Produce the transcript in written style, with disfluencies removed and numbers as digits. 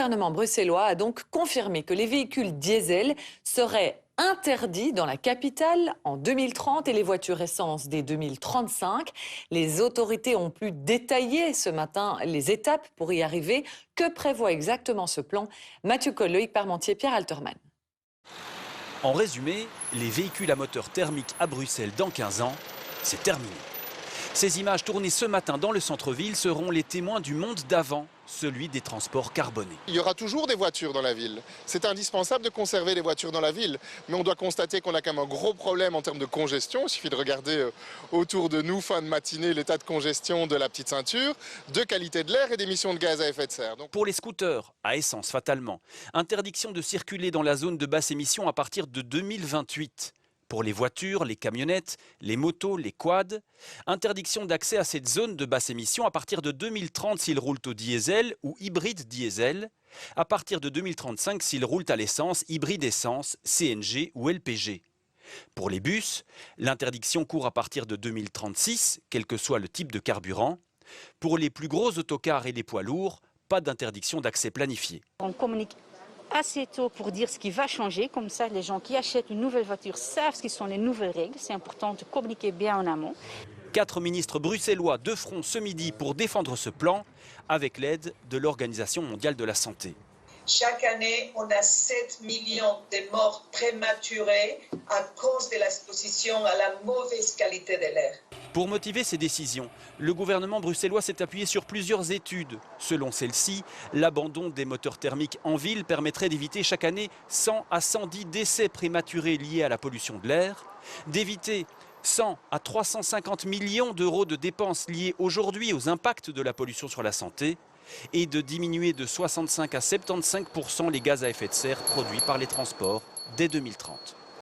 Le gouvernement bruxellois a donc confirmé que les véhicules diesel seraient interdits dans la capitale en 2030 et les voitures essence dès 2035. Les autorités ont pu détailler ce matin les étapes pour y arriver. Que prévoit exactement ce plan? Mathieu Coll, Loïc Parmentier, Pierre Alterman. En résumé, les véhicules à moteur thermique à Bruxelles dans 15 ans, c'est terminé. Ces images tournées ce matin dans le centre-ville seront les témoins du monde d'avant, celui des transports carbonés. Il y aura toujours des voitures dans la ville. C'est indispensable de conserver les voitures dans la ville. Mais on doit constater qu'on a quand même un gros problème en termes de congestion. Il suffit de regarder autour de nous, fin de matinée, l'état de congestion de la petite ceinture, de qualité de l'air et d'émissions de gaz à effet de serre. Pour les scooters, à essence fatalement, interdiction de circuler dans la zone de basse émission à partir de 2028. Pour les voitures, les camionnettes, les motos, les quads, interdiction d'accès à cette zone de basse émission à partir de 2030 s'ils roulent au diesel ou hybride diesel, à partir de 2035 s'ils roulent à l'essence, hybride essence, CNG ou LPG. Pour les bus, l'interdiction court à partir de 2036, quel que soit le type de carburant. Pour les plus gros autocars et les poids lourds, pas d'interdiction d'accès planifié. On communique assez tôt pour dire ce qui va changer, comme ça les gens qui achètent une nouvelle voiture savent ce qui sont les nouvelles règles. C'est important de communiquer bien en amont. 4 ministres bruxellois de front ce midi pour défendre ce plan, avec l'aide de l'Organisation mondiale de la santé. Chaque année, on a 7 millions de morts prématurées à cause de l'exposition à la mauvaise qualité de l'air. Pour motiver ces décisions, le gouvernement bruxellois s'est appuyé sur plusieurs études. Selon celles-ci, l'abandon des moteurs thermiques en ville permettrait d'éviter chaque année 100 à 110 décès prématurés liés à la pollution de l'air, d'éviter 100 à 350 millions d'euros de dépenses liées aujourd'hui aux impacts de la pollution sur la santé et de diminuer de 65 à 75% les gaz à effet de serre produits par les transports dès 2030.